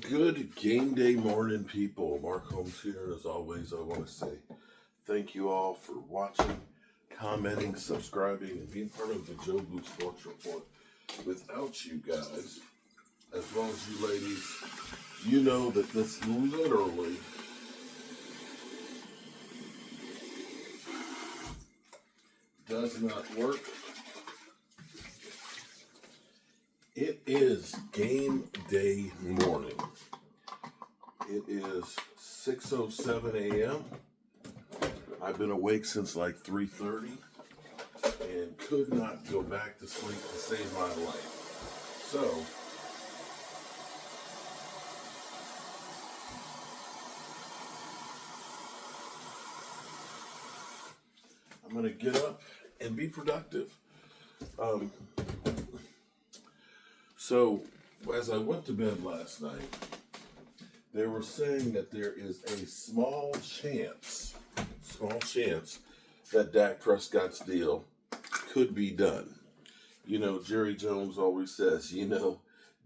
Good game day morning, people. Mark Holmes here. As always, I want to say thank you all for watching, commenting, subscribing, and being part of the Joe Blue Sports Report. Without you guys, as well as you ladies, you know that this literally does not work. It is game day morning. It is 6:07 a.m. I've been awake since like 3:30 and could not go back to sleep to save my life. So, I'm going to get up and be productive. So, as I went to bed last night, they were saying that there is a small chance that Dak Prescott's deal could be done. You know, Jerry Jones always says,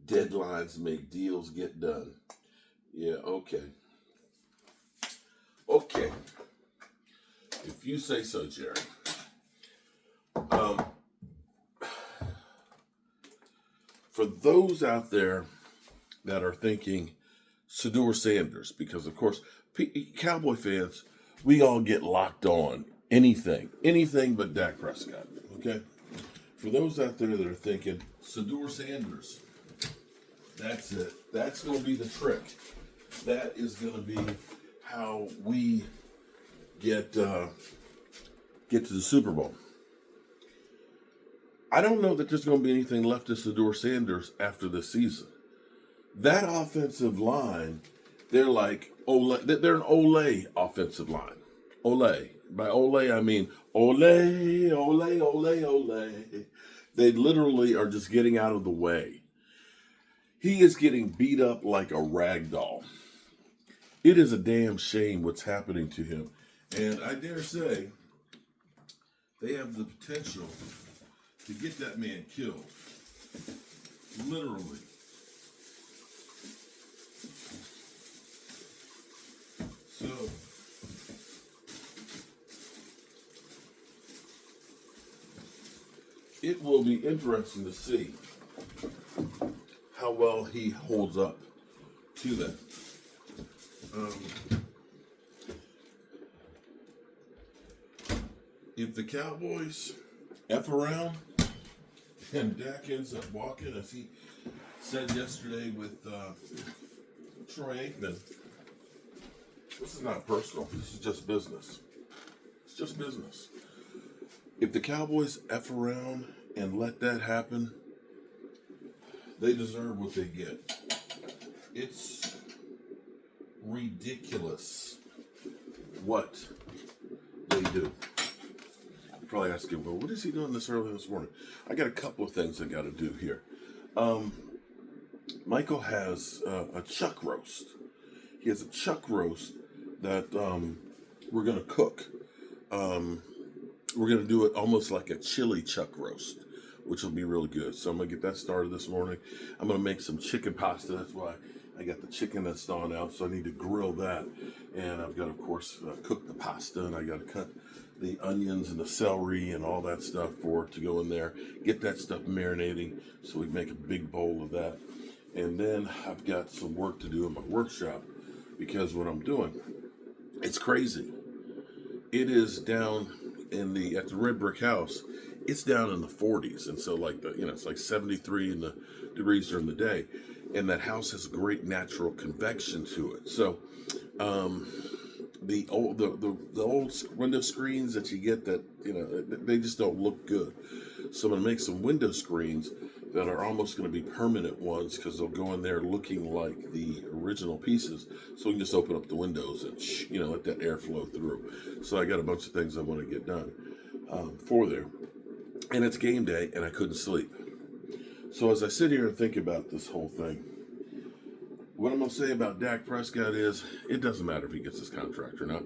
deadlines make deals get done. Yeah, okay. Okay. If you say so, Jerry. For those out there that are thinking Shedeur Sanders, because of course, Cowboy fans, we all get locked on anything but Dak Prescott, okay? For those out there that are thinking Shedeur Sanders, that's it. That's going to be the trick. That is going to be how we get to the Super Bowl. I don't know that there's going to be anything left of Shedeur Sanders after this season. That offensive line, they're like Ole. They're an Ole offensive line. Ole. By Ole, I mean Ole, Ole, Ole, Ole. They literally are just getting out of the way. He is getting beat up like a rag doll. It is a damn shame what's happening to him. And I dare say, they have the potential to get that man killed. Literally. So, it will be interesting to see how well he holds up to that. If the Cowboys F around and Dak ends up walking, as he said yesterday with Troy Aikman, this is not personal. This is just business. It's just business. If the Cowboys F around and let that happen, they deserve what they get. It's ridiculous what they do. Probably asking, well, what is he doing this early this morning? I got a couple of things I got to do here. Michael has a chuck roast. He has a chuck roast that we're going to cook. We're going to do it almost like a chili chuck roast, which will be really good. So I'm going to get that started this morning. I'm going to make some chicken pasta. That's why I got the chicken that's thawing out, so I need to grill that. And I've got, of course, cook the pasta, and I got to cut the onions and the celery and all that stuff for it to go in there. Get that stuff marinating so we make a big bowl of that. And then I've got some work to do in my workshop, because what I'm doing, it's crazy. It is down at the Red Brick House, it's down in the 40s. And so it's like 73 degrees during the day. And that house has great natural convection to it. So, the old window screens that you get that, they just don't look good. So I'm going to make some window screens that are almost going to be permanent ones, because they'll go in there looking like the original pieces. So we can just open up the windows and, let that air flow through. So I got a bunch of things I want to get done for there. And it's game day, and I couldn't sleep. So as I sit here and think about this whole thing, what I'm going to say about Dak Prescott is, it doesn't matter if he gets his contract or not.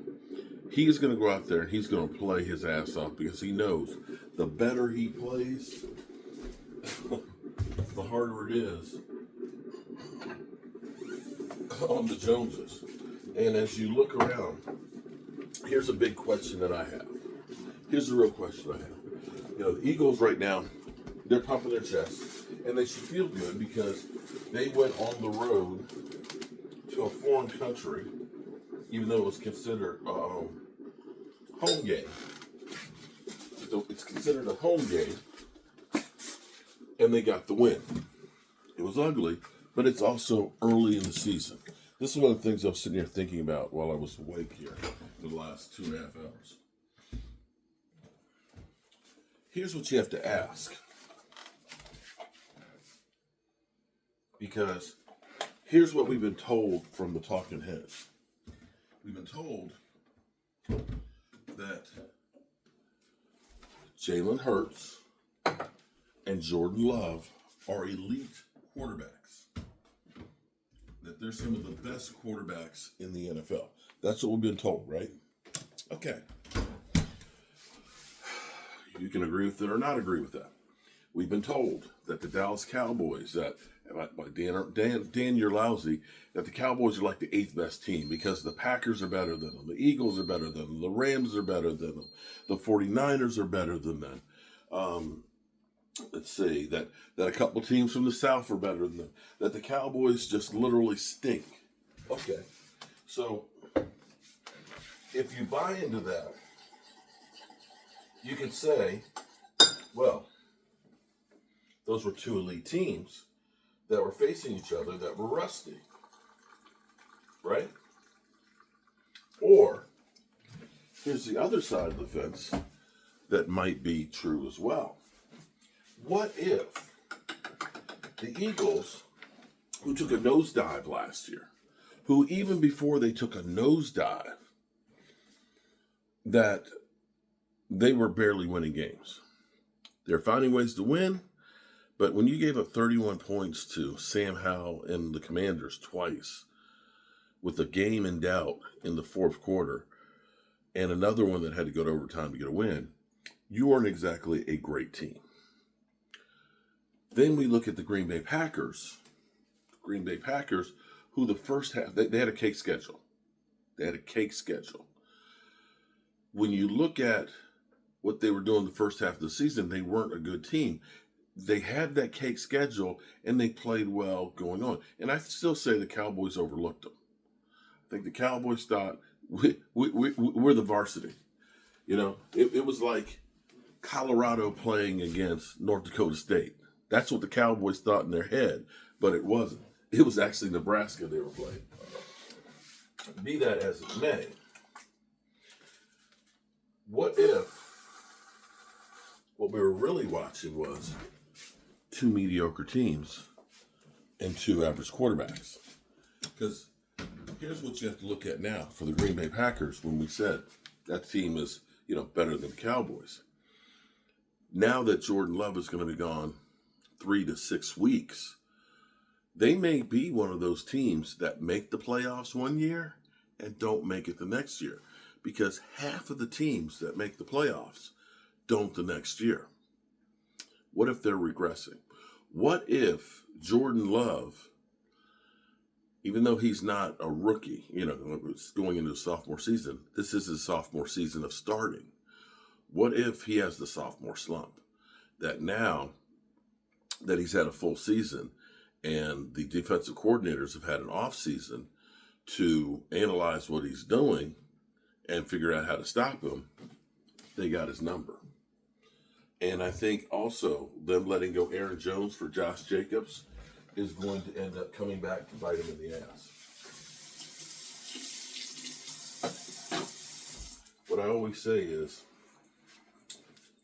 He's going to go out there and he's going to play his ass off, because he knows the better he plays, the harder it is on the Joneses. And as you look around, here's a big question that I have. Here's the real question I have. The Eagles right now, they're pumping their chest, and they should feel good because they went on the road to a foreign country, even though it was considered a home game. So it's considered a home game, and they got the win. It was ugly, but it's also early in the season. This is one of the things I was sitting here thinking about while I was awake here for the last 2.5 hours. Here's what you have to ask. Because here's what we've been told from the talking heads. We've been told that Jalen Hurts and Jordan Love are elite quarterbacks. That they're some of the best quarterbacks in the NFL. That's what we've been told, right? Okay. You can agree with it or not agree with that. We've been told that the Dallas Cowboys, that by Dan Urlowski, that the Cowboys are like the 8th best team because the Packers are better than them, the Eagles are better than them, the Rams are better than them, the 49ers are better than them. Let's see, that a couple teams from the South are better than them, that the Cowboys just literally stink. Okay, so if you buy into that, you could say, well, those were two elite teams that were facing each other that were rusty, right? Or, here's the other side of the fence that might be true as well. What if the Eagles, who took a nosedive last year, who even before they took a nosedive, that they were barely winning games. They're finding ways to win, but when you gave up 31 points to Sam Howell and the Commanders twice, with a game in doubt in the fourth quarter, and another one that had to go to overtime to get a win, you weren't exactly a great team. Then we look at the Green Bay Packers. Green Bay Packers, who the first half, they had a cake schedule. When you look at what they were doing the first half of the season, they weren't a good team. They had that cake schedule, and they played well going on. And I still say the Cowboys overlooked them. I think the Cowboys thought, we're the varsity. It was like Colorado playing against North Dakota State. That's what the Cowboys thought in their head, but it wasn't. It was actually Nebraska they were playing. Be that as it may, what if what we were really watching was two mediocre teams and two average quarterbacks? Because here's what you have to look at now for the Green Bay Packers when we said that team is, better than the Cowboys. Now that Jordan Love is going to be gone 3 to 6 weeks, they may be one of those teams that make the playoffs one year and don't make it the next year, because half of the teams that make the playoffs don't the next year. What if they're regressing? What if Jordan Love, even though he's not a rookie, going into a sophomore season, this is his sophomore season of starting. What if he has the sophomore slump? That now that he's had a full season and the defensive coordinators have had an off season to analyze what he's doing and figure out how to stop him, they got his number. And I think also them letting go Aaron Jones for Josh Jacobs is going to end up coming back to bite him in the ass. What I always say is,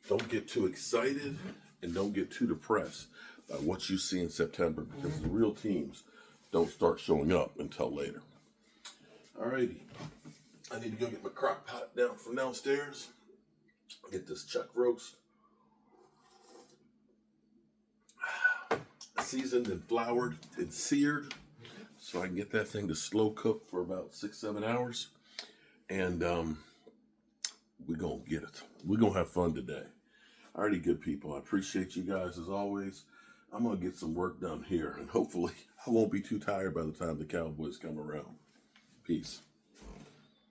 don't get too excited and don't get too depressed by what you see in September, because the real teams don't start showing up until later. Alrighty. I need to go get my crock pot down from downstairs. Get this chuck roast seasoned and floured and seared, so I can get that thing to slow cook for about 6-7 hours. And we're going to get it. We're going to have fun today. Alrighty, good people. I appreciate you guys as always. I'm going to get some work done here, and hopefully I won't be too tired by the time the Cowboys come around. Peace.